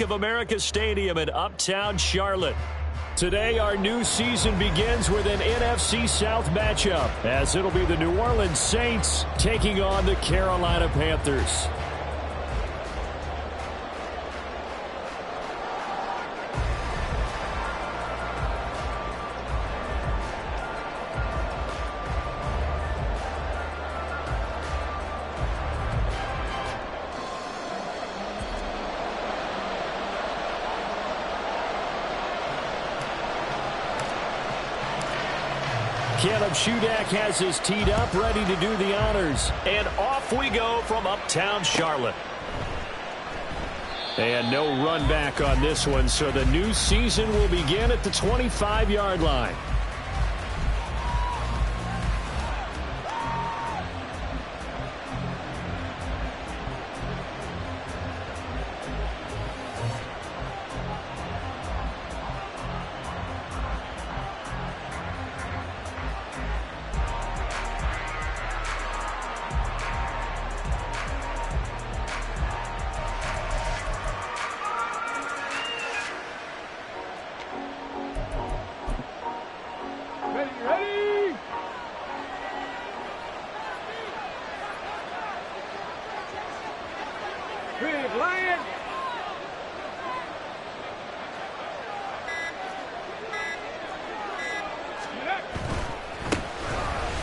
of America Stadium in Uptown Charlotte. Today, our new season begins with an NFC South matchup, as it'll be the New Orleans Saints taking on the Carolina Panthers. Caleb Shudak has his teed up, ready to do the honors. And off we go from Uptown Charlotte. And no run back on this one, so the new season will begin at the 25-yard line.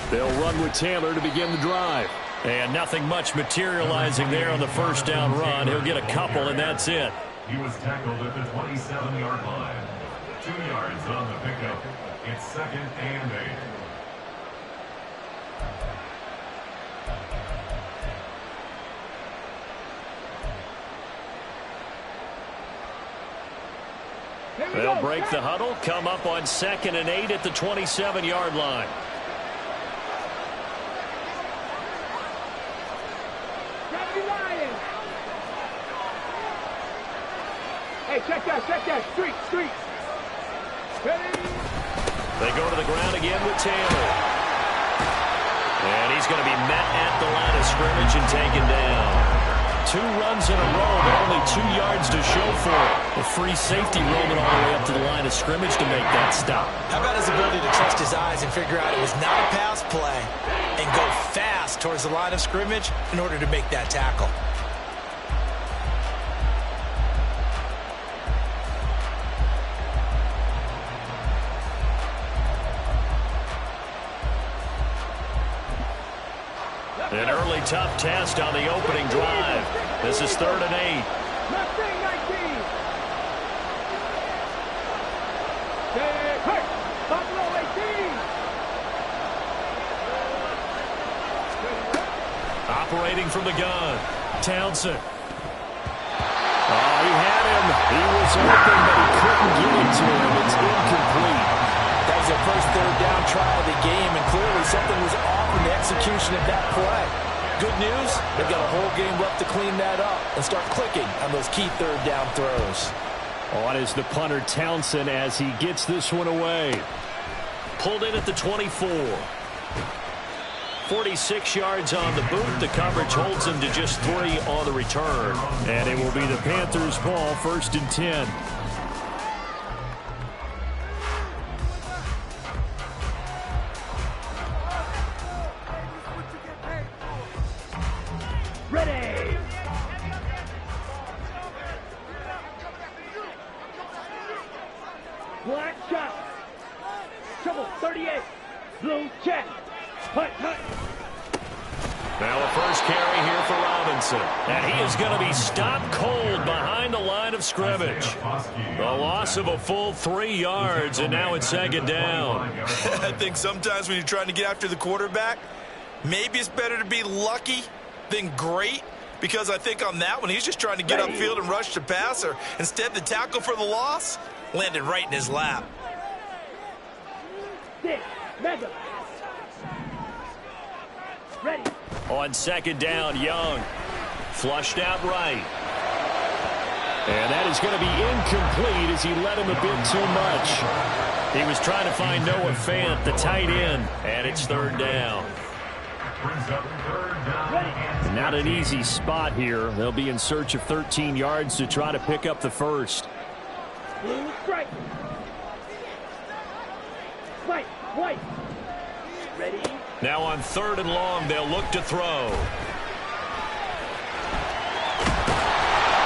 They'll run with Taylor to begin the drive. And nothing much materializing there on the first down run. He'll get a couple, and that's it. He was tackled at the 27-yard line. 2 yards on the pickup. It's 2nd and 8. They'll break the huddle, come up on 2nd and 8 at the 27-yard line. Hey, check that, street. They go to the ground again with Taylor. And he's going to be met at the line of scrimmage and taken down. 2 runs in a row, but only 2 yards to show for it. A free safety roaming all the way up to the line of scrimmage to make that stop. How about his ability to trust his eyes and figure out it was not a pass play and go fast towards the line of scrimmage in order to make that tackle? An early tough test on the opening drive. This is 3rd and 8. Operating from the gun, Townsend. Oh, he had him. He was open, but he couldn't get it to him. It's incomplete. That was their first 3rd down try of the game, and clearly something was off in the execution of that play. Good news, they've got a whole game left to clean that up and start clicking on those key 3rd down throws. On is the punter Townsend as he gets this one away. Pulled in at the 24. 46 yards on the boot. The coverage holds him to just 3 on the return. And it will be the Panthers' ball, 1st and 10. Ready! Black shot. Trouble 38. Blue check. Hut. Now a first carry here for Robinson. And he is going to be stopped cold behind the line of scrimmage. The loss of a full 3 yards, and now it's 2nd down. I think sometimes when you're trying to get after the quarterback, maybe it's better to be lucky than great, because I think on that one, he's just trying to get upfield and rush the passer. Instead, the tackle for the loss landed right in his lap. Mega. Ready. On 2nd down, Young. Flushed out right. And that is going to be incomplete as he let him a bit too much. He was trying to find Noah Fant, the tight end, and it's 3rd down. Not an easy spot here. They'll be in search of 13 yards to try to pick up the first. Blue strike. White, white. Ready? Now on 3rd and long, they'll look to throw.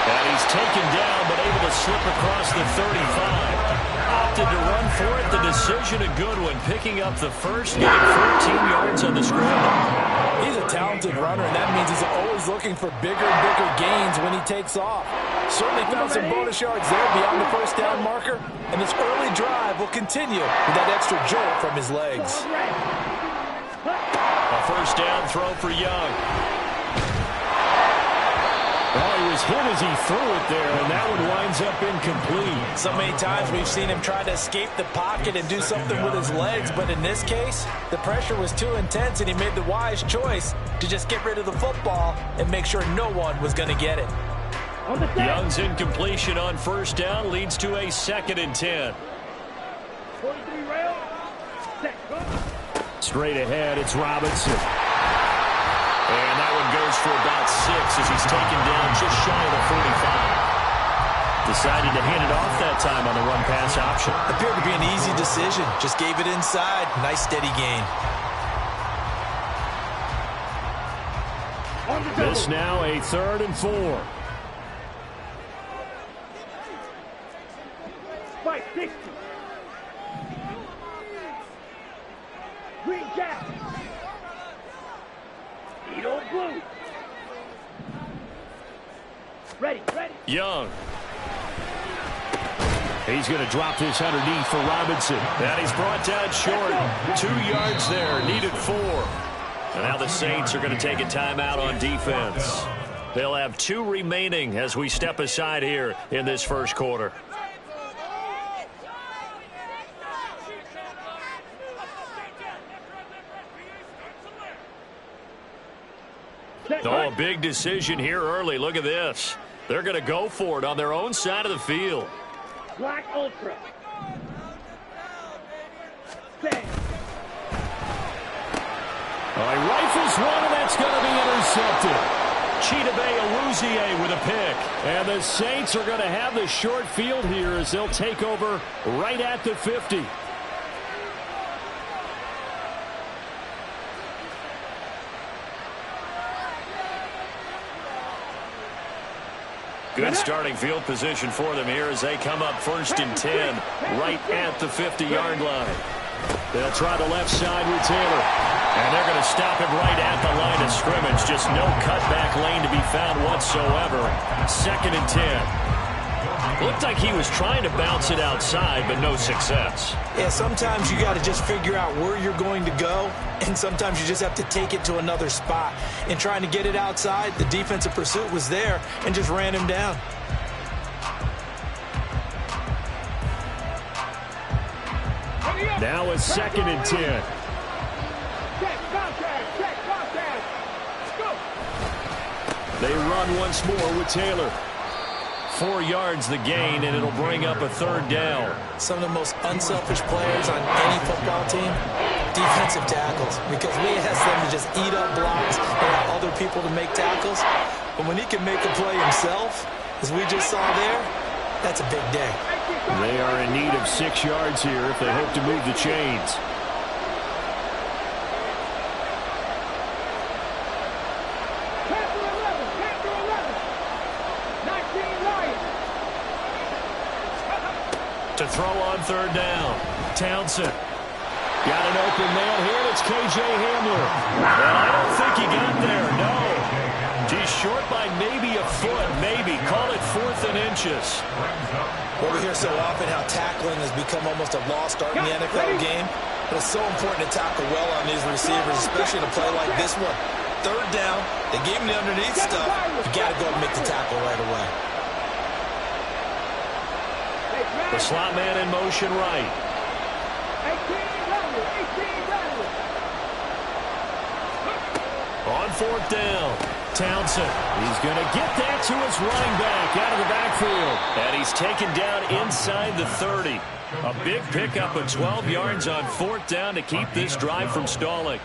And he's taken down, but able to slip across the 35. Opted to run for it. The decision a good one. Picking up the first, getting 14 yards on the scramble. He's a talented runner, and that means he's always looking for bigger and bigger gains when he takes off. Certainly found some bonus yards there beyond the first down marker, and this early drive will continue with that extra jolt from his legs. A first down throw for Young. Well, he was hit as he threw it there, and that one winds up incomplete. So many times we've seen him try to escape the pocket and do something with his legs, but in this case, the pressure was too intense, and he made the wise choice to just get rid of the football and make sure no one was going to get it. Young's incompletion on first down leads to a 2nd and 10. 43 rail. Set. Go. Straight ahead, it's Robinson. And that one goes for about 6 as he's taken down just shy of the 45. Decided to hand it off that time on the run-pass option. Appeared to be an easy decision. Just gave it inside. Nice steady gain. This now a 3rd and 4. Fight 60. Green jacket. Edo blue. Ready, ready. Young. He's going to drop this underneath for Robinson. And he's brought down short. 2 yards there, needed 4. And now the Saints are going to take a timeout on defense. They'll have 2 remaining as we step aside here in this first quarter. Oh, a big decision here early. Look at this. They're going to go for it on their own side of the field. Black Ultra. Bang. Oh, he rifles one, and that's going to be intercepted. Chidobe Awuzie with a pick. And the Saints are going to have the short field here as they'll take over right at the 50. Good starting field position for them here as they come up 1st and 10 right at the 50-yard line. They'll try the left side with Taylor. And they're going to stop him right at the line of scrimmage. Just no cutback lane to be found whatsoever. 2nd and 10. Looked like he was trying to bounce it outside, but no success. Yeah, sometimes you got to just figure out where you're going to go, and sometimes you just have to take it to another spot. In trying to get it outside, the defensive pursuit was there and just ran him down. Now a 2nd and 10. Check contact. Check contact. Go. They run once more with Taylor. 4 yards the gain, and it'll bring up a 3rd down. Some of the most unselfish players on any football team, defensive tackles, because we ask them to just eat up blocks and allow other people to make tackles. But when he can make a play himself, as we just saw there, that's a big day. They are in need of 6 yards here if they hope to move the chains. To throw on 3rd down. Townsend. Got an open man here. It's K.J. Hamler. And I don't think he got there, no. He's short by maybe a foot, maybe. Call it 4th and inches. Well, we hear so often how tackling has become almost a lost art in the NFL game. But it's so important to tackle well on these receivers, especially in a play like this one. 3rd down, they gave him the underneath stuff. You got to go and make the tackle right away. The slot man in motion right. 18 On 4th down, Townsend. He's going to get that to his running back out of the backfield. And he's taken down inside the 30. A big pickup of 12 yards on 4th down to keep this drive from stalling.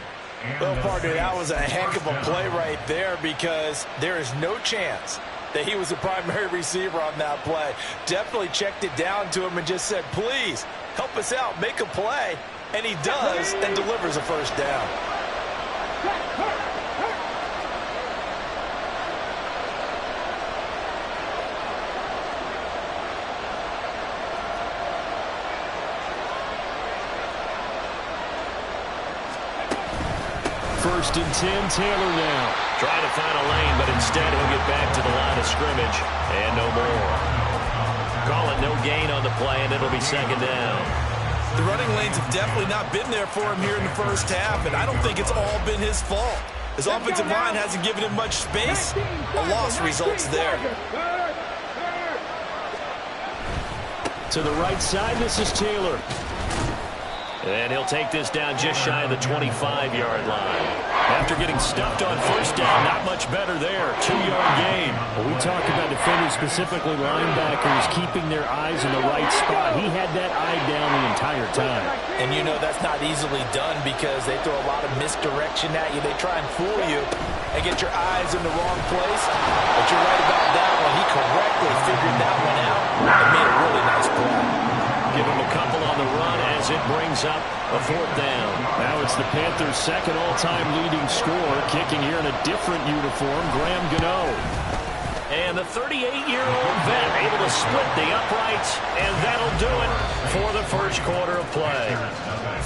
Well, partner, that was a heck of a play right there because there is no chance that he was the primary receiver on that play. Definitely checked it down to him and just said, please, help us out, make a play. And he does and delivers a first down. First and 10, Taylor now. Trying to find a lane, but instead he'll get back to the line of scrimmage. And no more. Call it no gain on the play, and it'll be second down. The running lanes have definitely not been there for him here in the first half, and I don't think it's all been his fault. His offensive line hasn't given him much space. A loss results there. To the right side, this is Taylor. And he'll take this down just shy of the 25-yard line. After getting stuffed on first down, not much better there. 2-yard gain. Well, we talk about defenders, specifically linebackers, keeping their eyes in the right spot. He had that eye down the entire time. And you know that's not easily done because they throw a lot of misdirection at you. They try and fool you and get your eyes in the wrong place. But you're right about that one. He correctly figured that one out and made a really nice play. Give him a couple on the run as it brings up a fourth down. Now it's the Panthers' second all-time leading scorer, kicking here in a different uniform, Graham Gano. And the 38-year-old vet able to split the uprights, and that'll do it for the first quarter of play.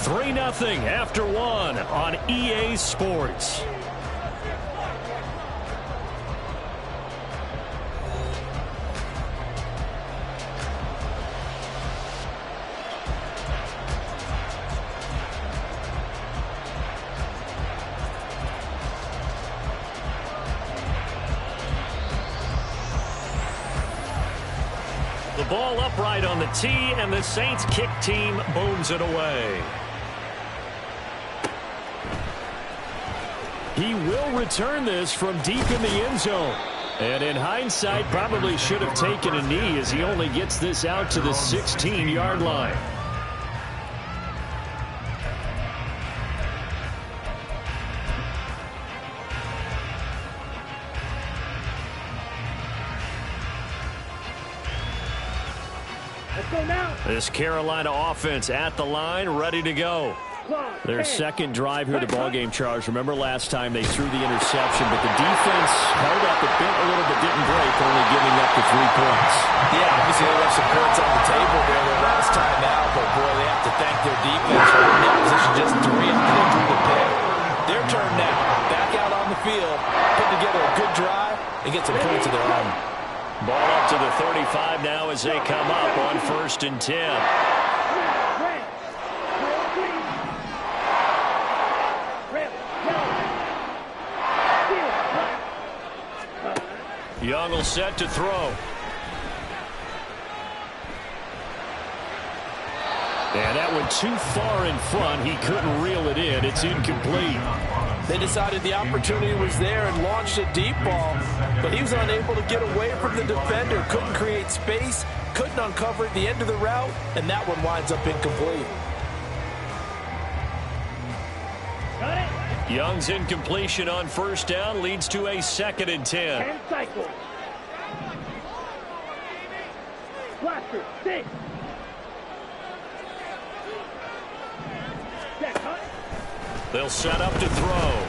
3-0 after one on EA Sports. Ball upright on the tee, and the Saints kick team booms it away. He will return this from deep in the end zone. And in hindsight, probably should have taken a knee as he only gets this out to the 16-yard line. This Carolina offense at the line, ready to go. Their second drive here to ballgame, Charles. Remember last time they threw the interception, but the defense held up a bit, a little bit, didn't break, only giving up the 3 points. Yeah, obviously they left some points on the table there the last time out, but boy, they have to thank their defense for holding that position just 3 after they threw the pick. Their turn now, back out on the field, put together a good drive, and get some points of their own. Ball up to the 35 now as they come up on 1st and 10. Young will set to throw. And that went too far in front. He couldn't reel it in. It's incomplete. They decided the opportunity was there and launched a deep ball, but he was unable to get away from the defender, couldn't create space, couldn't uncover at the end of the route, and that one winds up incomplete. Young's incompletion on first down leads to a 2nd and 10. 10 cycles. Blaster, 6. They'll set up to throw.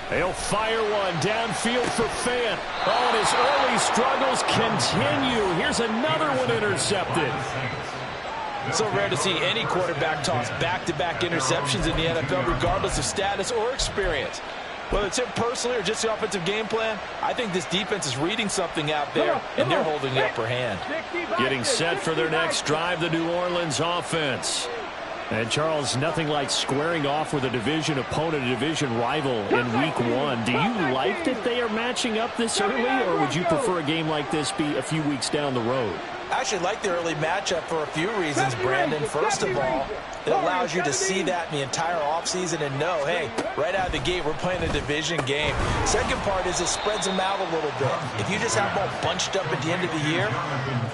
They'll fire one downfield for Fant. Oh, and his early struggles continue. Here's another one intercepted. So rare to see any quarterback toss back-to-back interceptions in the NFL, regardless of status or experience. Whether it's him personally or just the offensive game plan, I think this defense is reading something out there, and they're holding the upper hand. Getting set for their next drive, the New Orleans offense. And, Charles, nothing like squaring off with a division opponent, a division rival in Week 1. Do you like that they are matching up this early, or would you prefer a game like this be a few weeks down the road? I actually like the early matchup for a few reasons, Brandon. First of all, it allows you to see that in the entire offseason and know, hey, right out of the gate, we're playing a division game. Second part is it spreads them out a little bit. If you just have them all bunched up at the end of the year,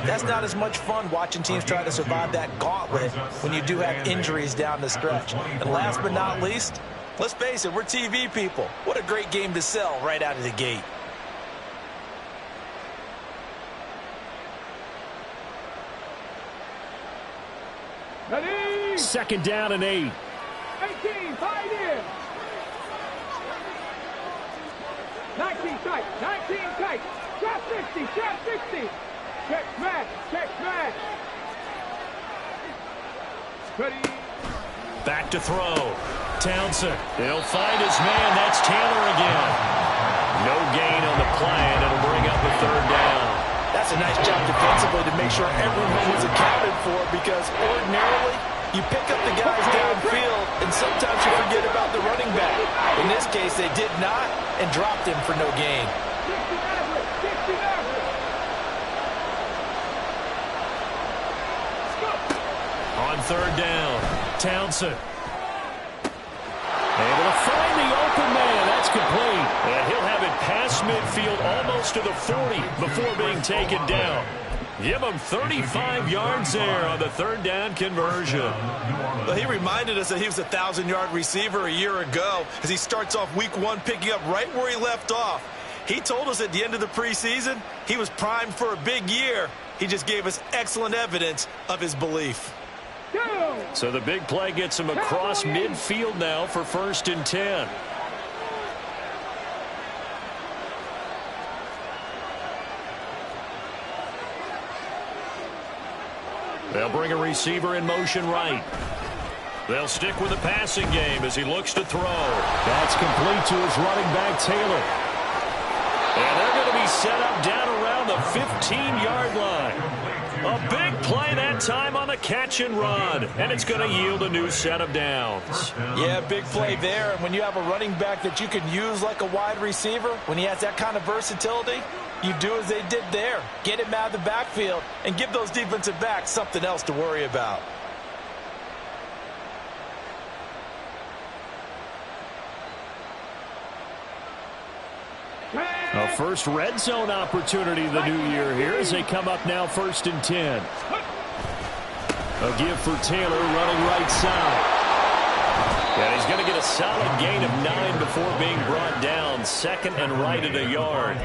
that's not as much fun watching teams try to survive that gauntlet when you do have injuries down the stretch. And last but not least, Let's face it, we're TV people. What a great game to sell right out of the gate. Ready? 2nd down and 8. 18, fight in. 19 tight, 19 tight. Shot 60, shot 60. Check smash, check smash. Ready? Back to throw. Townsend. He'll find his man. That's Taylor again. No gain on the play, and it'll bring up a 3rd down. That's a nice job defensively to make sure everyone was accounted for, because ordinarily you pick up the guys downfield and sometimes you forget about the running back. In this case, they did not and dropped him for no gain. 60 average, 60 average. On 3rd down, Townsend. Able to find the open man. That's complete. And he'll have it past midfield almost to the 40 before being taken down. Give him 35 yards there on the 3rd down conversion. Well, he reminded us that he was a 1,000-yard receiver a year ago as he starts off week 1 picking up right where he left off. He told us at the end of the preseason he was primed for a big year. He just gave us excellent evidence of his belief. So the big play gets him across midfield now for 1st and 10. They'll bring a receiver in motion right. They'll stick with the passing game as he looks to throw. That's complete to his running back, Taylor. And they're going to be set up down around the 15-yard line. A big play that time on the catch and run. And it's going to yield a new set of downs. Yeah, big play there. And when you have a running back that you can use like a wide receiver, when he has that kind of versatility, you do as they did there. Get him out of the backfield and give those defensive backs something else to worry about. A first red zone opportunity the new year here as they come up now 1st and 10. A give for Taylor running right side. And he's going to get a solid gain of 9 before being brought down. 2nd and right at a yard.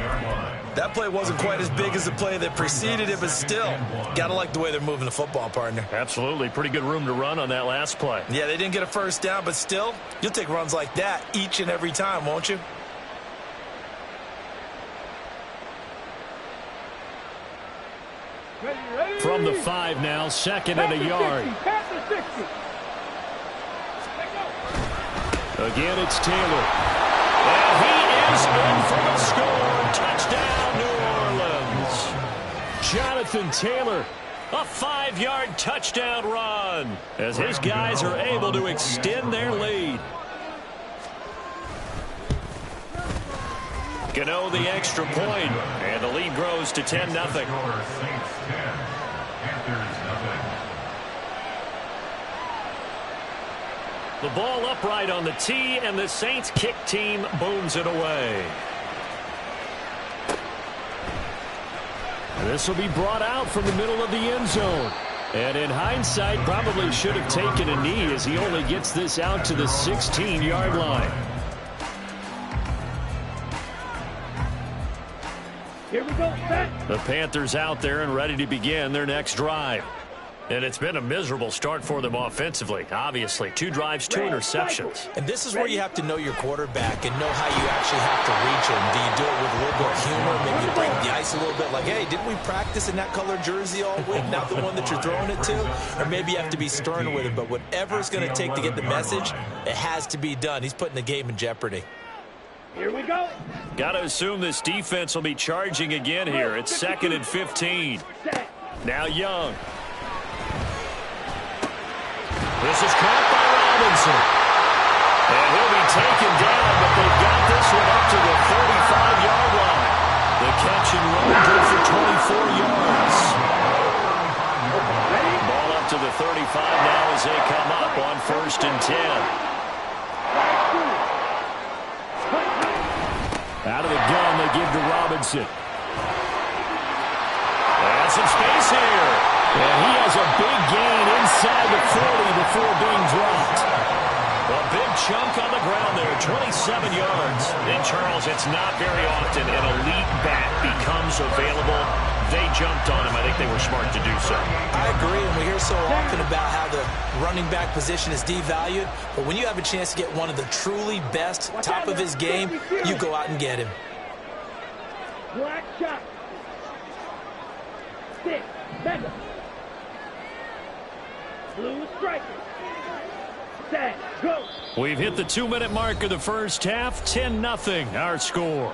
That play wasn't quite as big as the play that preceded it, but still, got to like the way they're moving the football, partner. Absolutely. Pretty good room to run on that last play. Yeah, they didn't get a first down, but still, you'll take runs like that each and every time, won't you? From the 5 now, 2nd and a yard. Again, it's Taylor. And he is in for the score. Touchdown, New Orleans. Jonathan Taylor, a 5-yard touchdown run as his guys are able to extend their lead. Gano the extra point, and the lead grows to 10-0. The ball upright on the tee, and the Saints kick team booms it away. This will be brought out from the middle of the end zone. And in hindsight, probably should have taken a knee as he only gets this out to the 16-yard line. Here we go, set. The Panthers out there and ready to begin their next drive. And it's been a miserable start for them offensively. Obviously, 2 drives, 2 interceptions. And this is where you have to know your quarterback and know how you actually have to reach him. Do you do it with a little bit of humor? Maybe you break the ice a little bit like, hey, didn't we practice in that colored jersey all week? Not the one that you're throwing it to? Or maybe you have to be stern with him. But whatever it's going to take to get the message, it has to be done. He's putting the game in jeopardy. Here we go. Got to assume this defense will be charging again here. It's 2nd and 15. Now Young. This is caught by Robinson. And he'll be taken down, but they've got this one up to the 35-yard line. The catch and run good for 24 yards. Ball up to the 35 now as they come up on 1st and 10. Out of the gun, they give to Robinson. And some space here. And he has a big gain inside the 40 before being dropped. A big chunk on the ground 27 yards. And, Charles, it's not very often an elite back becomes available. They jumped on him. I think they were smart to do so. I agree, and we hear so often about how the running back position is devalued. But when you have a chance to get one of the truly best, top of his game, you go out and get him. Black shot. Stick. Mega. Blue striker. Set. Go. We've hit the 2-minute mark of the first half. 10-0 our score.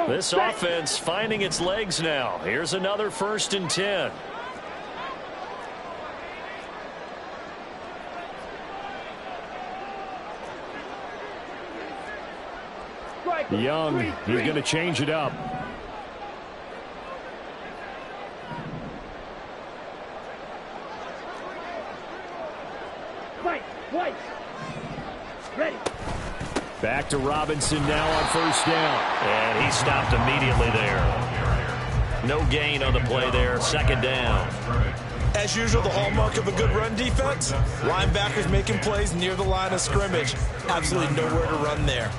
This offense finding its legs now. Here's another 1st and 10. Young, he's going to change it up. White. Ready. Back to Robinson now on 1st down. And he stopped immediately there. No gain on the play there. 2nd down. As usual, the hallmark of a good run defense, linebackers making plays near the line of scrimmage. Absolutely nowhere to run there.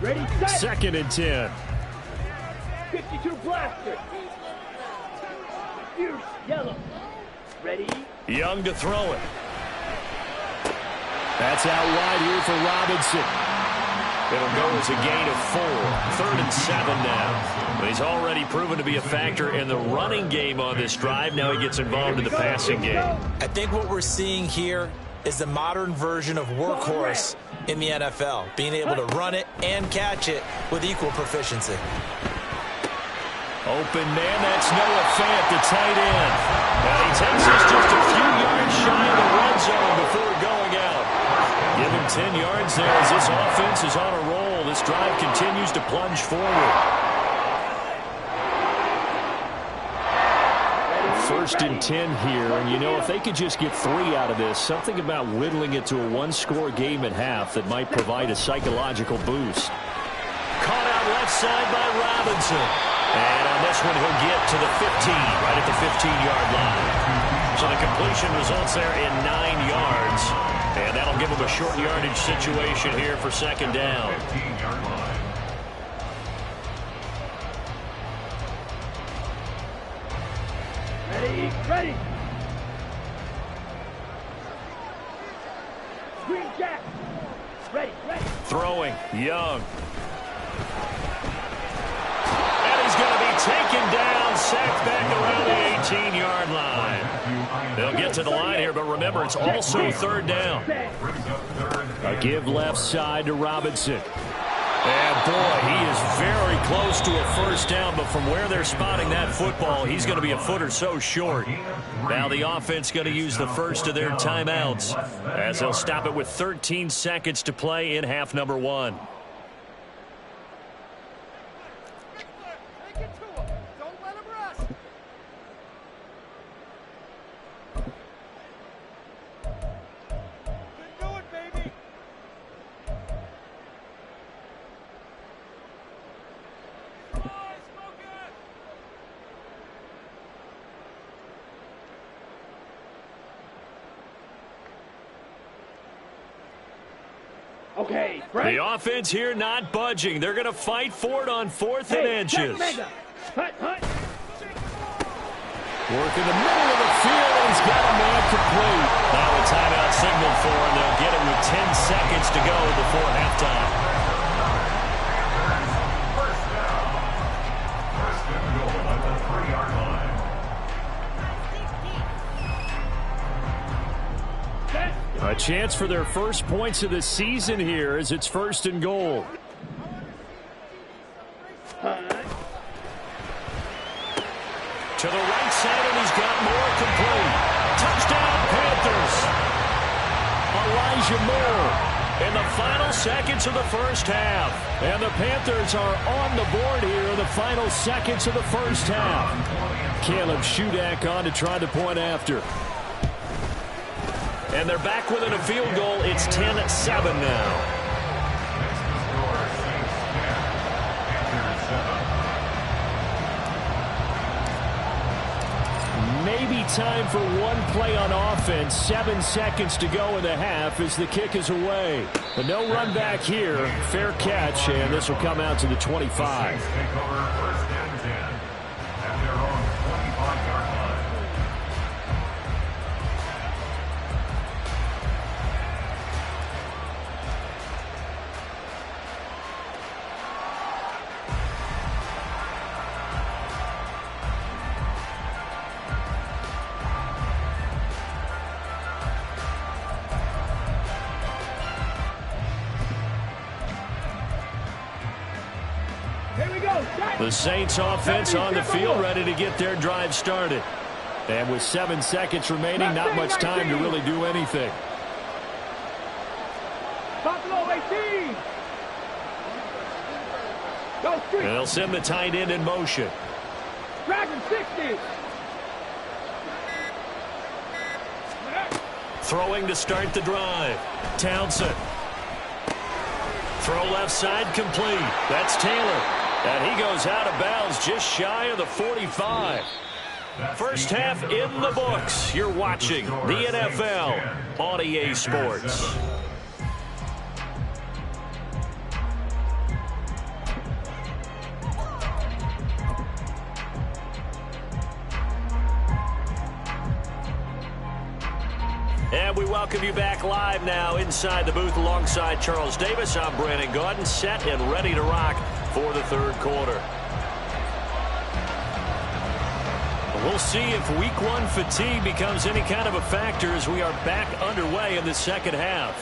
Ready, set. 2nd and 10. 52 blaster. Fierce yellow. Ready. Young to throw it. That's out wide here for Robinson. It'll go as a gain of 4. 3rd and 7 now. But he's already proven to be a factor in the running game on this drive. Now he gets involved in the passing game. I think what we're seeing here is the modern version of workhorse in the NFL, being able to run it and catch it with equal proficiency. Open man, that's Noah Fant, the tight end. And he takes us just a few yards shy of the red zone before going out. Give him 10 yards there as this offense is on a roll. This drive continues to plunge forward. 1st and 10 here, and you know, if they could just get 3 out of this, something about whittling it to a 1-score game at half that might provide a psychological boost. Caught out left side by Robinson. And on this one, he'll get to the 15, right at the 15-yard line. So the completion results there in 9 yards. And that'll give him a short yardage situation here for 2nd down. 15-yard line. Ready. Green Jack. Ready. Throwing, Young. And he's going to be taken down, sacked back around the 18-yard line. They'll get to the line here, but remember, it's also 3rd down. A give left side to Robinson. And, boy, he is very close to a 1st down, but from where they're spotting that football, he's going to be a foot or so short. Now the offense going to use the first of their timeouts as they'll stop it with 13 seconds to play in half number 1. Okay, the offense here not budging. They're going to fight for it on 4th and inches. Hut. Work in the middle of the field, and he's got a man complete. Now a timeout signal for him. They'll get it with 10 seconds to go before halftime. First and goal at the 3-yard line. A chance for their first points of the season here as it's 1st and goal. To the right side, and he's got more complete. Touchdown, Panthers. Elijah Moore in the final seconds of the first half. And the Panthers are on the board here in the final seconds of the first half. Caleb Shudak on to try the point after. And they're back within a field goal. It's 10-7 now. maybe time for one play on offense. 7 seconds to go in the half as the kick is away. But no run back here. Fair catch, and this will come out to the 25. Take over first and 10 at their own 25-yard line. The Saints offense on the field, ready to get their drive started. And with 7 seconds remaining, not much time to really do anything. Buffalo 18. Go street. They'll send the tight end in motion. Dragon 60. Throwing to start the drive. Townsend. Throw left side complete. That's Taylor. And he goes out of bounds just shy of the 45. First half in the books. You're watching the NFL on EA Sports. And we welcome you back live now inside the booth alongside Charles Davis. I'm Brandon Gaudin, set and ready to rock for the third quarter. We'll see if week one fatigue becomes any kind of a factor as we are back underway in the second half.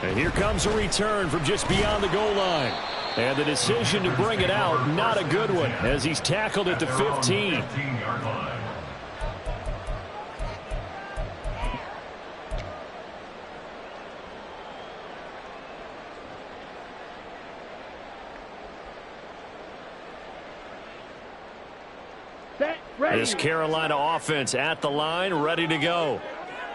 And here comes a return from just beyond the goal line. And the decision to bring it out, not a good one, as he's tackled at the 15. This Carolina offense at the line, ready to go.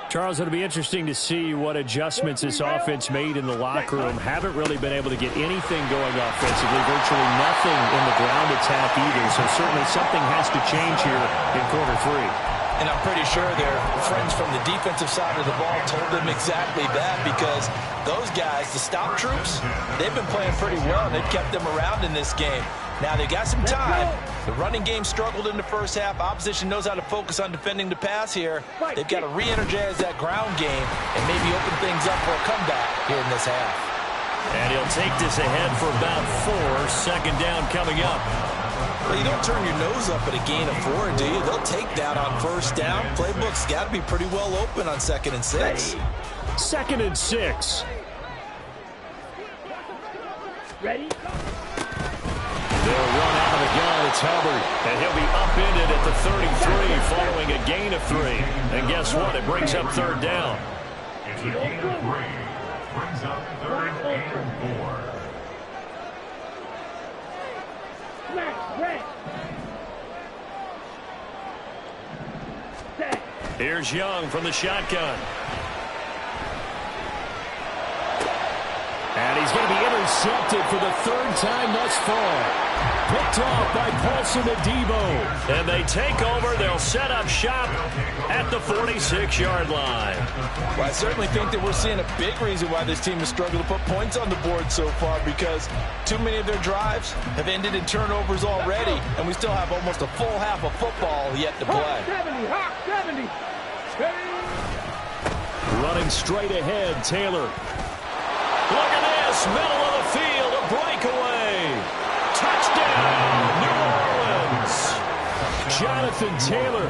Charles, it'll be interesting to see what adjustments this offense made in the locker room. Haven't really been able to get anything going offensively, virtually nothing in the ground attack either. So certainly something has to change here in quarter three. And I'm pretty sure their friends from the defensive side of the ball told them exactly that, because those guys, the stop troops, they've been playing pretty well. They've kept them around in this game. Now, they've got some time. The running game struggled in the first half. Opposition knows how to focus on defending the pass here. They've got to re-energize that ground game and maybe open things up for a comeback here in this half. And he'll take this ahead for about 4. Second down coming up. Well, you don't turn your nose up at a gain of 4, do you? They'll take that on first down. Playbook's got to be pretty well open on 2nd and 6. 2nd and 6. Ready? They'll run out of the gun. It's Hubbard. And he'll be upended at the 33 following a gain of 3. And guess what? It brings up third down. It's a gain of 3. Brings up 3rd and 4. Here's Young from the shotgun. And he's going to be intercepted for the 3rd time thus far. Picked off by Paulson Adebo. And they take over. They'll set up shop at the 46-yard line. Well, I certainly think that we're seeing a big reason why this team has struggled to put points on the board so far, because too many of their drives have ended in turnovers already, and we still have almost a full half of football yet to play. 70. Running straight ahead, Taylor. Look at this, middle of the field, a breakaway. Touchdown, New Orleans. Jonathan Taylor,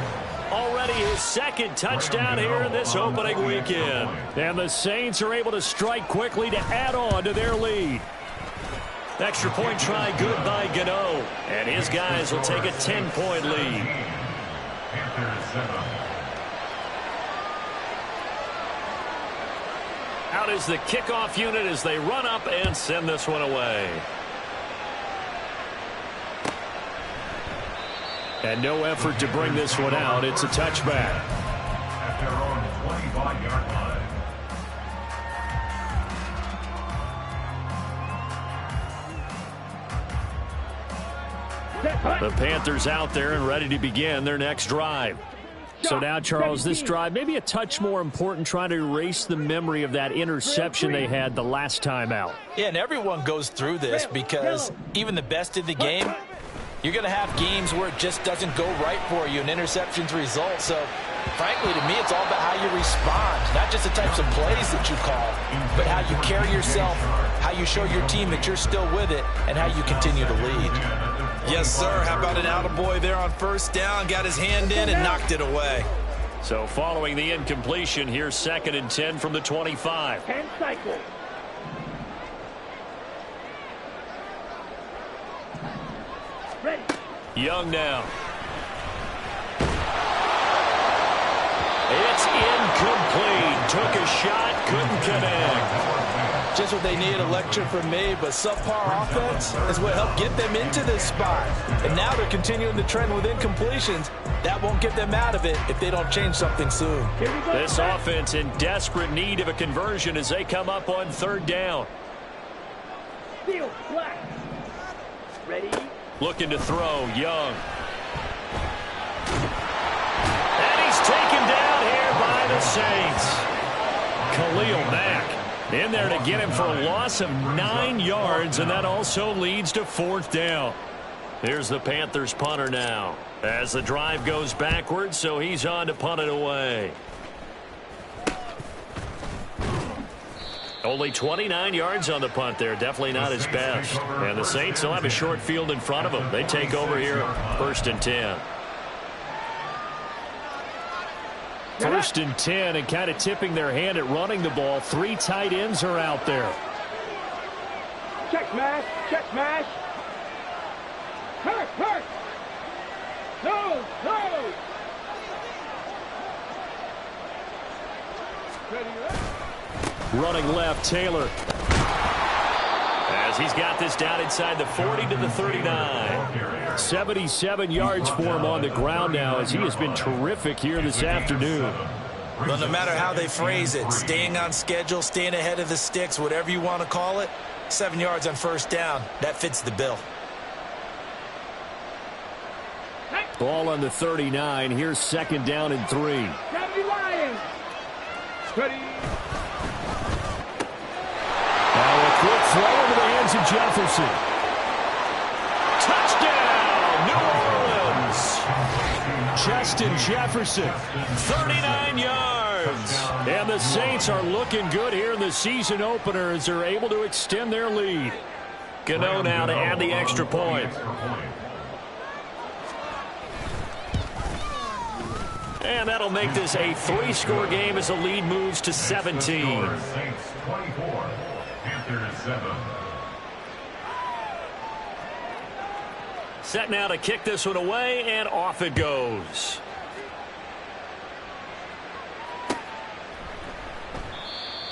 already his 2nd touchdown here in this opening weekend. And the Saints are able to strike quickly to add on to their lead. Extra point try good by Gano. And his guys will take a 10-point lead. Out is the kickoff unit as they run up and send this one away. And no effort to bring this one out. It's a touchback. At their own 25-yard line. The Panthers out there and ready to begin their next drive. So now, Charles, this drive maybe a touch more important, trying to erase the memory of that interception they had the last time out. Yeah, and everyone goes through this because even the best in the game, you're going to have games where it just doesn't go right for you and interceptions result. So, frankly, to me, it's all about how you respond, not just the types of plays that you call, but how you carry yourself, how you show your team that you're still with it, and how you continue to lead. Yes, sir. How about an attaboy there on first down? Got his hand in and knocked it away. So following the incompletion, here's 2nd and 10 from the 25. 10 cycles. Ready. Young now. It's incomplete. Took a shot, couldn't connect. Just what they need, a lecture from me, but subpar offense is what helped get them into this spot. And now they're continuing the trend with incompletions. That won't get them out of it if they don't change something soon. This offense in desperate need of a conversion as they come up on 3rd down. Steel black. Ready. Looking to throw, Young. And he's taken down here by the Saints. Khalil Mack in there to get him for a loss of 9 yards, and that also leads to 4th down. Here's the Panthers punter now as the drive goes backwards, so he's on to punt it away. Only 29 yards on the punt there. Definitely not his best. And the Saints will have a short field in front of them. They take over here 1st and 10. 1st and 10, and kind of tipping their hand at running the ball. 3 tight ends are out there. Check mash. Check mash. Hurt. Hurt. No. No. Ready. Running left, Taylor. As he's got this down inside the 40 to the 39. 77 yards for him on the ground now as he has been terrific here this afternoon. Well, no matter how they phrase it, staying on schedule, staying ahead of the sticks, whatever you want to call it, 7 yards on first down, that fits the bill. Ball on the 39. Here's 2nd down and 3. Grab your Lions. Ready. Now a quick throw into the hands of Jefferson. Touchdown, New Orleans. Justin Jefferson, 39 yards. And the Saints are looking good here in the season opener as they're able to extend their lead. Gano now to add the extra point. And that'll make this a 3-score game as the lead moves to 17. Saints 24, Panthers 7. Set now to kick this one away, and off it goes.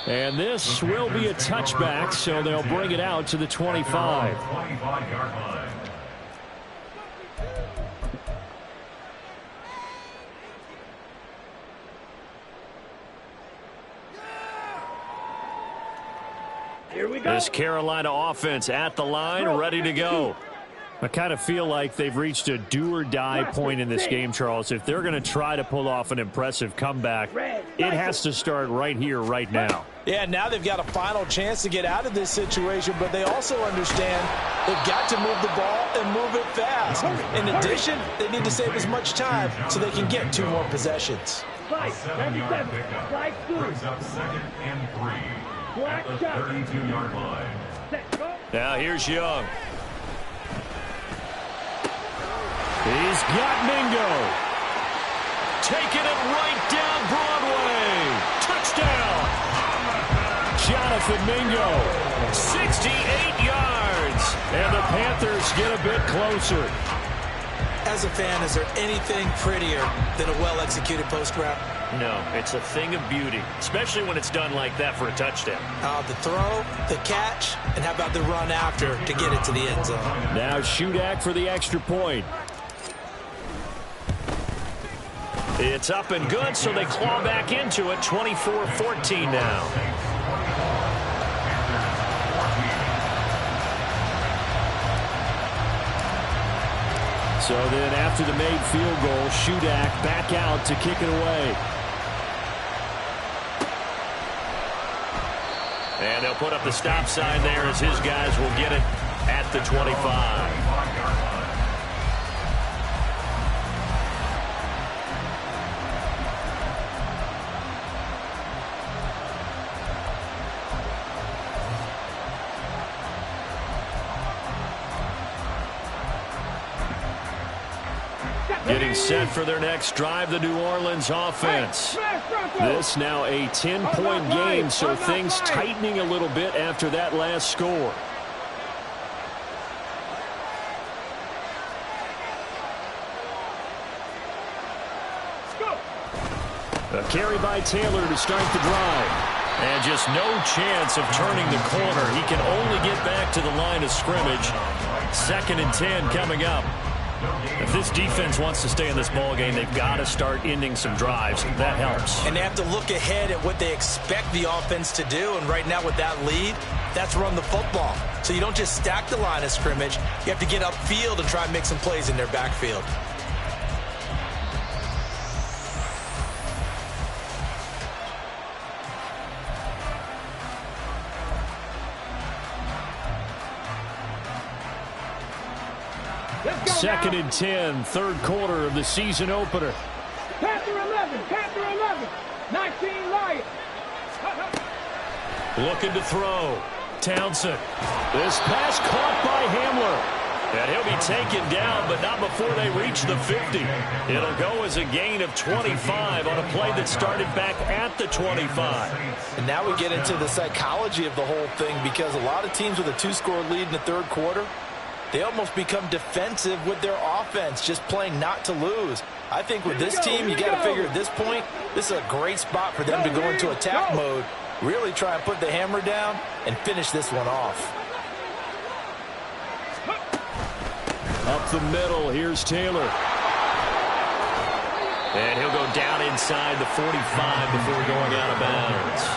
And this will be a touchback, so they'll bring it out to the 25. 25-yard line. Here we go. This Carolina offense at the line, ready to go. I kind of feel like they've reached a do-or-die point in this game, Charles. If they're going to try to pull off an impressive comeback, it has to start right here, right now. Yeah, now they've got a final chance to get out of this situation, but they also understand they've got to move the ball and move it fast. In addition, they need to save as much time so they can get 2 more possessions. Slide. 7-yard pickup. Slide through. Brings up 2nd and 3 Black at the shot. 32-yard line. Set. Go. Now here's Young. He's got Mingo. Taking it right down Broadway. Touchdown. Jonathan Mingo. 68 yards. And the Panthers get a bit closer. As a fan, is there anything prettier than a well-executed post route? No, it's a thing of beauty, especially when it's done like that for a touchdown. The throw, the catch, and how about the run after to get it to the end zone? Now Shudak for the extra point. It's up and good, so they claw back into it. 24-14 now. So then after the made field goal, Shudak back out to kick it away. And they'll put up the stop sign there as his guys will get it at the 25. Getting set for their next drive, the New Orleans offense. This now a 10-point game, so things tightening a little bit after that last score. A carry by Taylor to start the drive. And just no chance of turning the corner. He can only get back to the line of scrimmage. 2nd and 10 coming up. If this defense wants to stay in this ball game, they've got to start ending some drives. That helps. And they have to look ahead at what they expect the offense to do. And right now with that lead, that's run the football. So you don't just stack the line of scrimmage. You have to get upfield and try and make some plays in their backfield. Second and 10, third quarter of the season opener. Panther 11, 19 Lions. Looking to throw. Townsend. This pass caught by Hamler. And he'll be taken down, but not before they reach the 50. It'll go as a gain of 25 on a play that started back at the 25. And now we get into the psychology of the whole thing, because a lot of teams with a 2-score lead in the third quarter, they almost become defensive with their offense, just playing not to lose. I think with this team, you got to figure at this point, this is a great spot for them to go into attack mode, really try and put the hammer down and finish this one off. Up the middle, here's Taylor. And he'll go down inside the 45 before going out of bounds.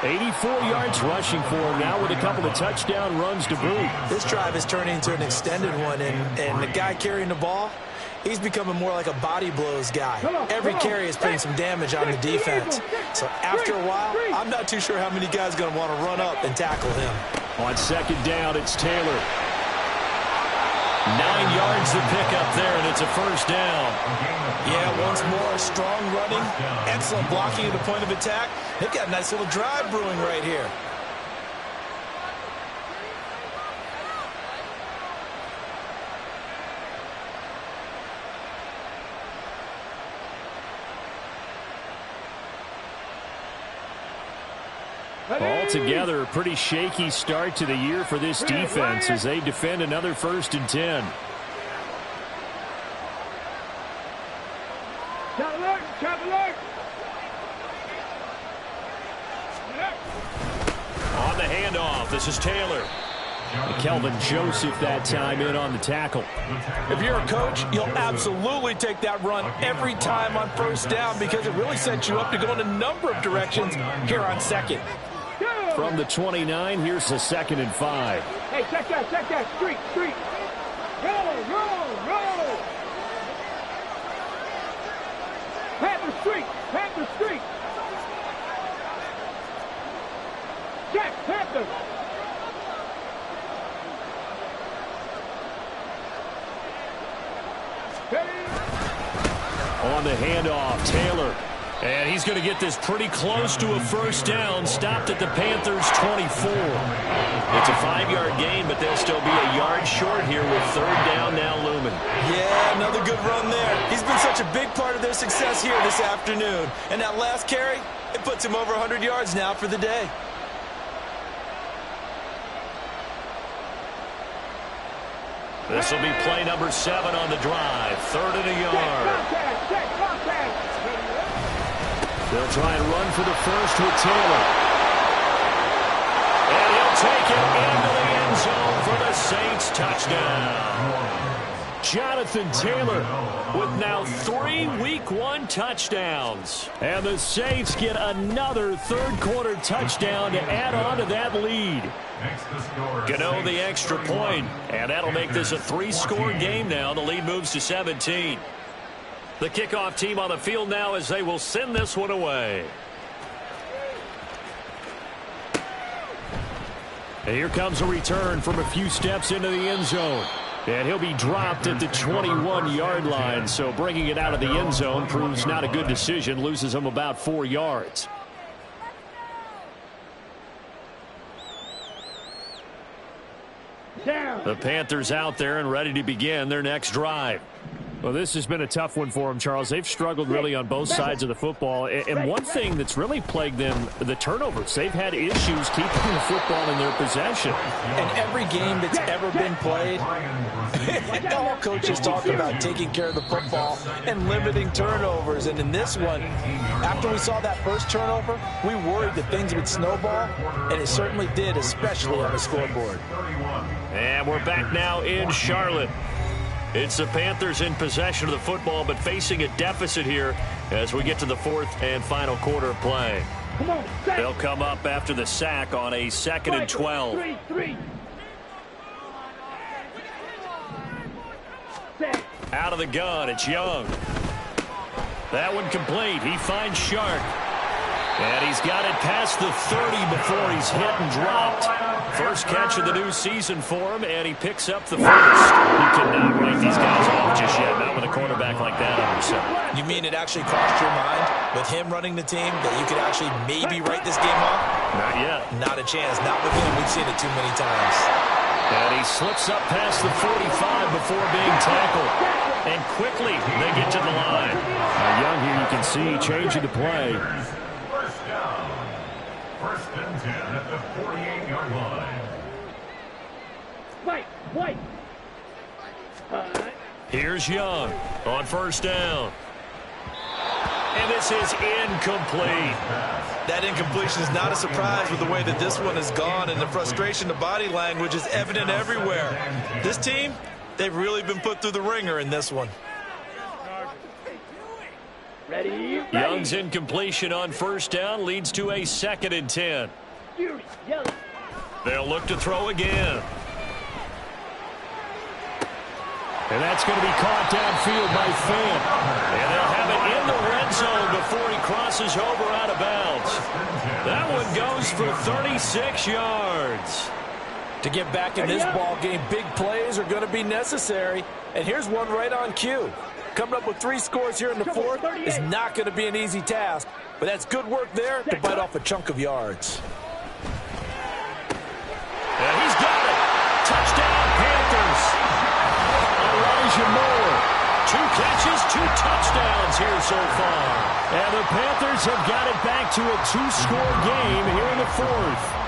84 yards rushing for him now with a couple of touchdown runs to boot. This drive is turning into an extended one, and the guy carrying the ball, he's becoming more like a body blows guy. Every carry is putting some damage on the defense. So after a while, I'm not too sure how many guys are going to want to run up and tackle him. On second down, it's Taylor. 9 yards to pick up there, and it's a first down. Yeah, once more, strong running, excellent blocking at the point of attack. They've got a nice little drive brewing right here. Altogether, a pretty shaky start to the year for this defense as they defend another 1st and 10. On the handoff, this is Taylor. Kelvin Joseph that time in on the tackle. If you're a coach, you'll absolutely take that run every time on first down, because it really sets you up to go in a number of directions here on second. From the 29, here's the 2nd and 5. Hey, check that, street. Roll. Panther street. Check, Panther. On the handoff, Taylor. And he's going to get this pretty close to a first down, stopped at the Panthers' 24. It's a 5-yard gain, but they'll still be a yard short here with third down now looming. Yeah, another good run there. He's been such a big part of their success here this afternoon. And that last carry, it puts him over 100 yards now for the day. This will be play number 7 on the drive. 3rd and a yard. They'll try and run for the first with Taylor. And he'll take it into the end zone for the Saints touchdown. Jonathan Taylor with now 3 Week 1 touchdowns. And the Saints get another third-quarter touchdown to add on to that lead. Gano the extra point, and that'll make this a 3-score game now. The lead moves to 17. The kickoff team on the field now as they will send this one away. And here comes a return from a few steps into the end zone. And he'll be dropped at the 21-yard line. So bringing it out of the end zone proves not a good decision. Loses him about 4 yards. The Panthers out there and ready to begin their next drive. Well, this has been a tough one for them, Charles. They've struggled really on both sides of the football. And one thing that's really plagued them, the turnovers. They've had issues keeping the football in their possession. In every game that's ever been played, all coaches talk about taking care of the football and limiting turnovers. And in this one, after we saw that first turnover, we worried that things would snowball, and it certainly did, especially on the scoreboard. And we're back now in Charlotte. It's the Panthers in possession of the football, but facing a deficit here as we get to the 4th and final quarter of play. They'll come up after the sack on a 2nd and 12. Out of the gun, it's Young. That one complete. He finds Shark. And he's got it past the 30 before he's hit and dropped. First catch of the new season for him, and he picks up the first. You cannot write these guys off just yet, not with a quarterback like that on your side. You mean it actually crossed your mind with him running the team that you could actually maybe write this game off? Not yet. Not a chance. Not with him. We've seen it too many times. And he slips up past the 45 before being tackled. And quickly they get to the line. Young here, you can see, changing the play. First and 10 at the 48-yard line. White. Here's Young on first down. And this is incomplete. That incompletion is not a surprise with the way that this one has gone, and the frustration, the body language is evident everywhere. This team, they've really been put through the ringer in this one. Ready. Young's incompletion on first down leads to a 2nd and 10. They'll look to throw again. And that's going to be caught downfield by Fant. And they'll have it in the red zone before he crosses over out of bounds. That one goes for 36 yards. To get back in this ball game, big plays are going to be necessary. And here's one right on cue. Coming up with 3 scores here in the 4th is not going to be an easy task. But that's good work there to bite off a chunk of yards. And he's got it. Touchdown, Panthers. Elijah Moore. 2 catches, 2 touchdowns here so far. And the Panthers have got it back to a 2-score game here in the 4th.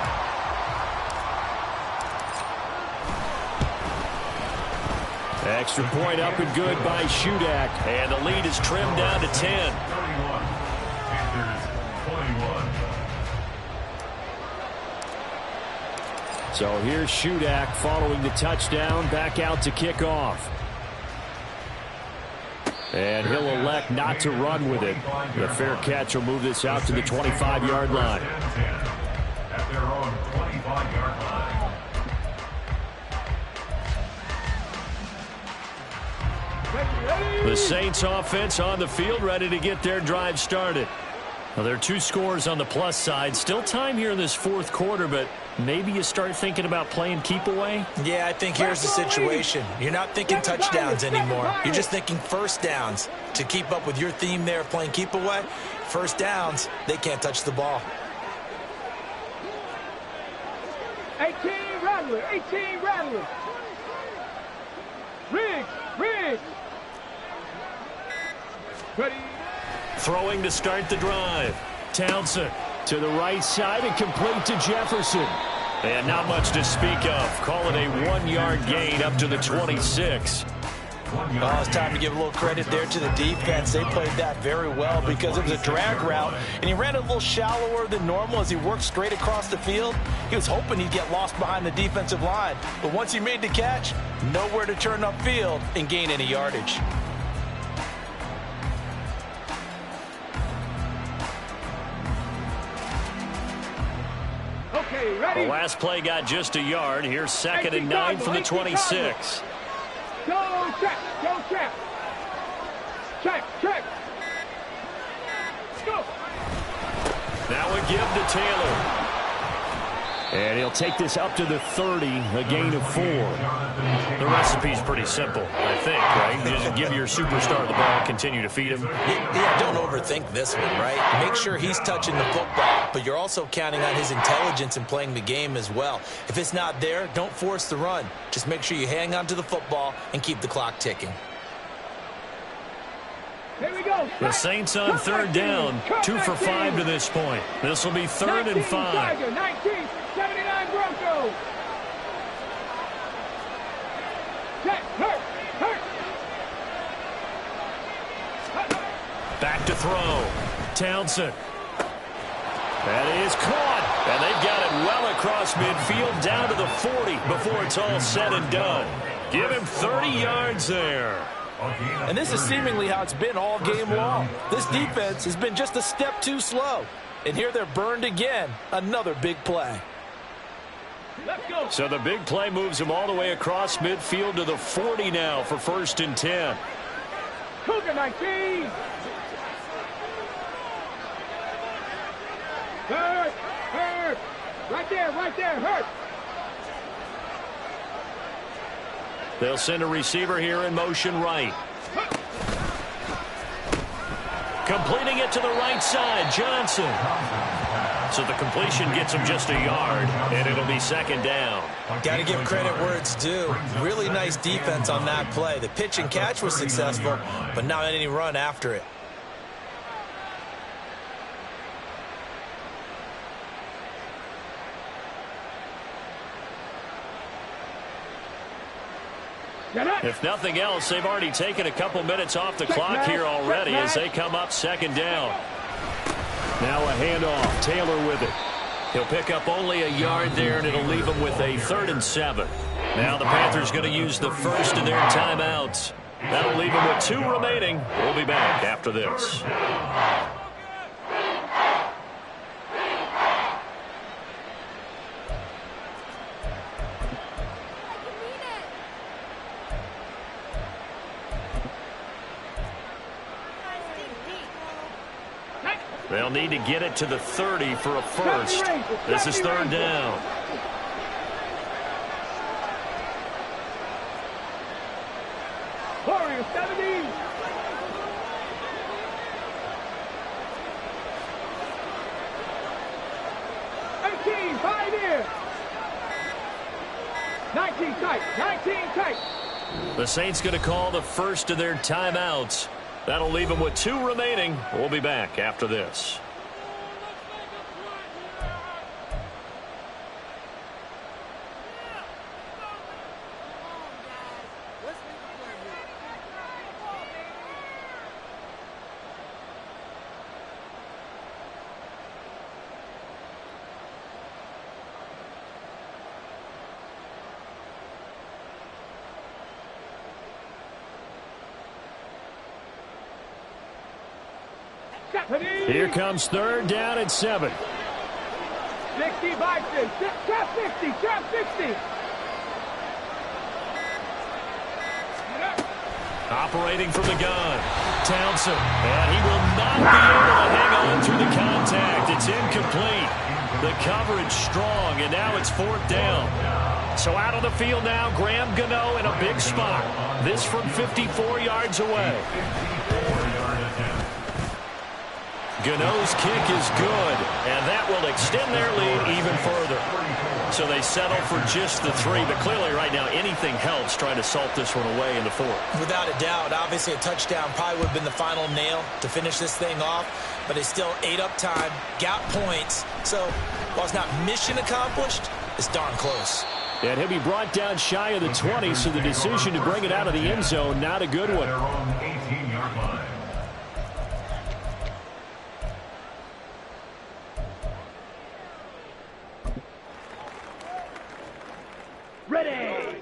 Extra point up and good by Shudak. And the lead is trimmed down to 10. 31. Panthers 21. So here's Shudak following the touchdown, back out to kick off. And he'll elect not to run with it. The fair catch will move this out to the 25-yard line. At their own 25-yard line. The Saints offense on the field, ready to get their drive started. Well, there are 2 scores on the plus side. Still time here in this 4th quarter, but maybe you start thinking about playing keep away? Yeah, I think here's the situation. You're not thinking touchdowns anymore. You're just thinking first downs. To keep up with your theme there, playing keep away, first downs, they can't touch the ball. 18 Rattler. Riggs. Ready. Throwing to start the drive. Townsend to the right side and complete to Jefferson. And not much to speak of. Call it a 1-yard gain up to the 26. Oh, it's time to give a little credit there to the defense. They played that very well because it was a drag route, and he ran a little shallower than normal as he worked straight across the field. He was hoping he'd get lost behind the defensive line, but once he made the catch, nowhere to turn upfield and gain any yardage. Okay, ready? The last play got just a yard. Here's 2nd and 9 from the 26. Go check, go check. Check, check. Go. Now a give to Taylor. And he'll take this up to the 30, a gain of 4. The recipe's pretty simple, I think, right? You just give your superstar the ball, continue to feed him. Yeah, don't overthink this one, right? Make sure he's touching the football, but you're also counting on his intelligence in playing the game as well. If it's not there, don't force the run. Just make sure you hang on to the football and keep the clock ticking. Here we go. The Saints on 3rd down, 2 for 5 to this point. This will be 3rd and 5. Tiger, 1979 Broncos. Check, hurt. Back to throw. Townsend. That is caught. And they've got it well across midfield down to the 40 before it's all said and done. Give him 30 yards there. And this is seemingly how it's been all game long. This defense has been just a step too slow. And here they're burned again. Another big play. Let's go. So the big play moves him all the way across midfield to the 40 now for 1st and 10. Cougar 19. Hurt. Right there, hurt. They'll send a receiver here in motion right. Completing it to the right side, Johnson. So the completion gets him just a yard, and it'll be 2nd down. Got to give credit where it's due. Really nice defense on that play. The pitch and catch was successful, but not any run after it. If nothing else, they've already taken a couple minutes off the clock here already as they come up 2nd down. Now a handoff. Taylor with it. He'll pick up only a yard there, and it'll leave him with a 3rd and 7. Now the Panthers going to use the first of their timeouts. That'll leave them with 2 remaining. We'll be back after this. They'll need to get it to the 30 for a first. This is 3rd down. Warriors 70. Five here. 19 tight. The Saints going to call the first of their timeouts. That'll leave them with 2 remaining. We'll be back after this. Here comes 3rd down and 7. 60 boxes. Trap 60. Operating from the gun. Townsend. And he will not be able to hang on through the contact. It's incomplete. The coverage strong, and now it's 4th down. So out on the field now, Graham Gano in a big spot. This from 54 yards away. Gano's kick is good, and that will extend their lead even further. So they settle for just the 3, but clearly right now anything helps trying to salt this one away in the 4th. Without a doubt, obviously a touchdown probably would have been the final nail to finish this thing off, but they still ate up time, got points. So while it's not mission accomplished, it's darn close. And he'll be brought down shy of the 20, so the decision to bring it out of the end zone, not a good one. Their own 18-yard line.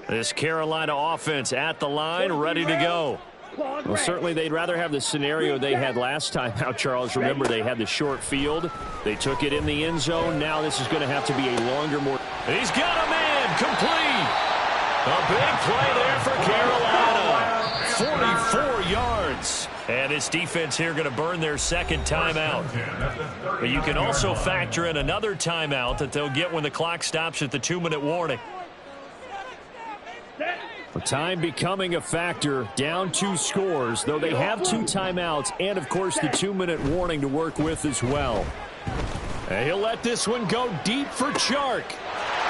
This Carolina offense at the line, ready to go. Well, certainly they'd rather have the scenario they had last time out, Charles. Remember, they had the short field. They took it in the end zone. Now this is going to have to be a longer, more... He's got a man, complete. A big play there for Carolina. 44 yards. And this defense here going to burn their second timeout. But you can also factor in another timeout that they'll get when the clock stops at the 2-minute warning. Time becoming a factor, down 2 scores, though they have 2 timeouts and, of course, the 2-minute warning to work with as well. And he'll let this one go deep for Chark.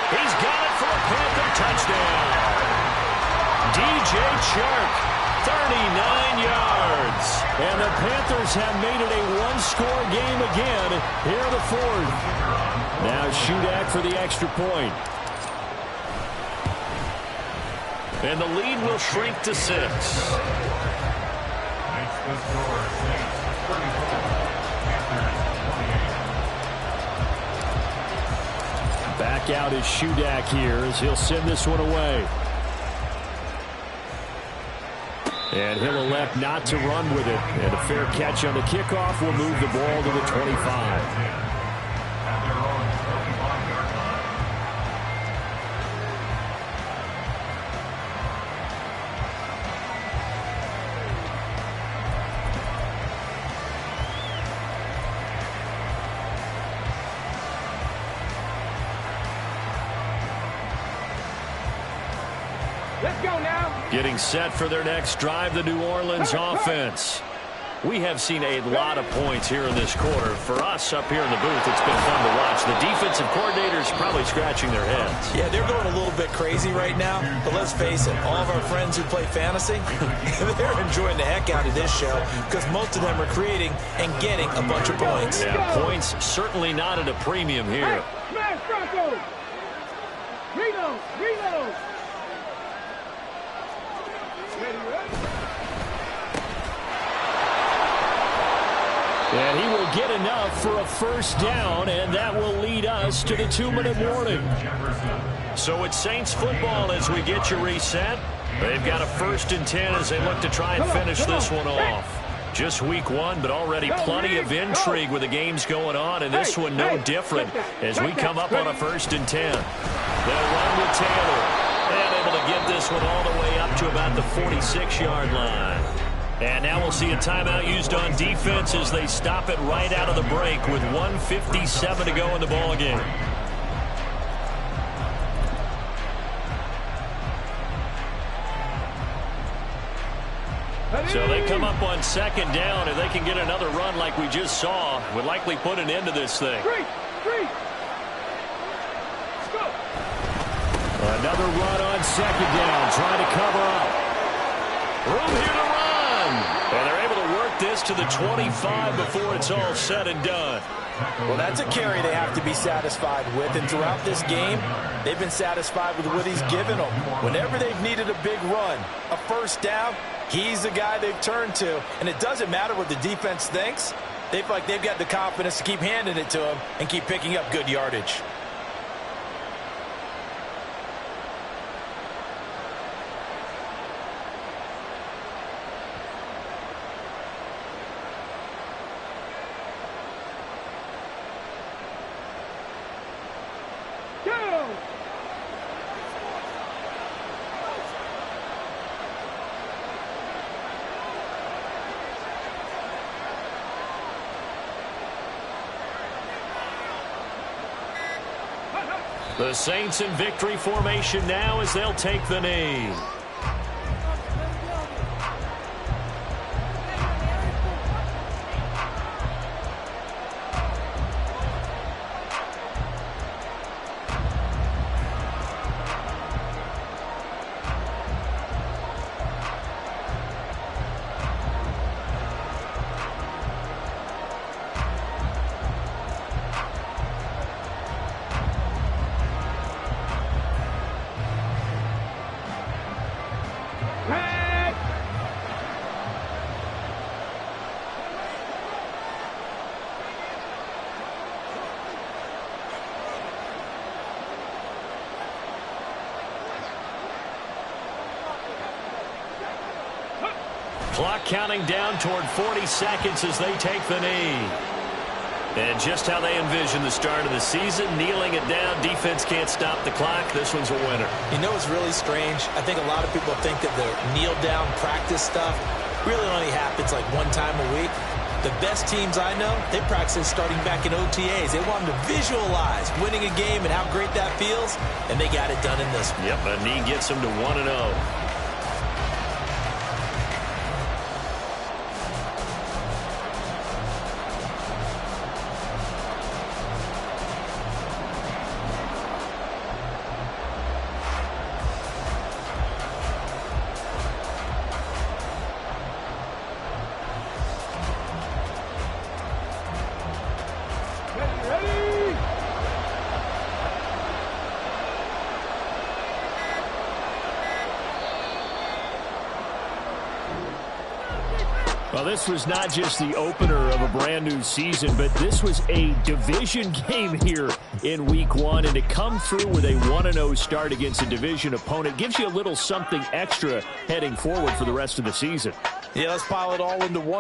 He's got it for a Panther touchdown. DJ Chark, 39 yards. And the Panthers have made it a 1-score game again here in the 4th. Now Shudak for the extra point. And the lead will shrink to 6. Makes the score 6, 34. Panthers 28. Back out is Shudak here as he'll send this one away. And he'll elect not to run with it. And a fair catch on the kickoff will move the ball to the 25. At their own 25-yard line. Let's go now. Getting set for their next drive, the New Orleans offense. We have seen a lot of points here in this quarter. For us up here in the booth, it's been fun to watch. The defensive coordinators probably scratching their heads. Yeah, they're going a little bit crazy right now, but let's face it, all of our friends who play fantasy, they're enjoying the heck out of this show because most of them are creating and getting a bunch of points. Yeah, points certainly not at a premium here. Smash Broncos. Reload. Reload. And he will get enough for a first down, and that will lead us to the 2-minute warning. So it's Saints football as we get you reset. They've got a 1st and 10 as they look to try and finish this one off. Just week 1, but already plenty of intrigue with the games going on, and this one no different as we come up on a 1st and 10. They'll run with Taylor. And able to get this one all the way up to about the 46-yard line. And now we'll see a timeout used on defense as they stop it right out of the break with 1:57 to go in the ballgame. So they come up on 2nd down, and they can get another run like we just saw. Would likely put an end to this thing. Three. Go. Another run on 2nd down, trying to cover up. Room here to run. And they're able to work this to the 25 before it's all said and done. Well, that's a carry they have to be satisfied with, and throughout this game, they've been satisfied with what he's given them. Whenever they've needed a big run, a first down, he's the guy they've turned to, and it doesn't matter what the defense thinks. They feel like they've got the confidence to keep handing it to him and keep picking up good yardage. The Saints in victory formation now as they'll take the knee. Clock counting down toward 40 seconds as they take the knee. And just how they envision the start of the season, kneeling it down. Defense can't stop the clock. This one's a winner. You know what's really strange? I think a lot of people think that the kneel-down practice stuff really only happens like one time a week. The best teams I know, they practice starting back in OTAs. They want them to visualize winning a game and how great that feels, and they got it done in this one. Yep, a knee gets them to 1-0. Well, this was not just the opener of a brand new season, but this was a division game here in week 1. And to come through with a 1-0 start against a division opponent gives you a little something extra heading forward for the rest of the season. Yeah, let's pile it all into one.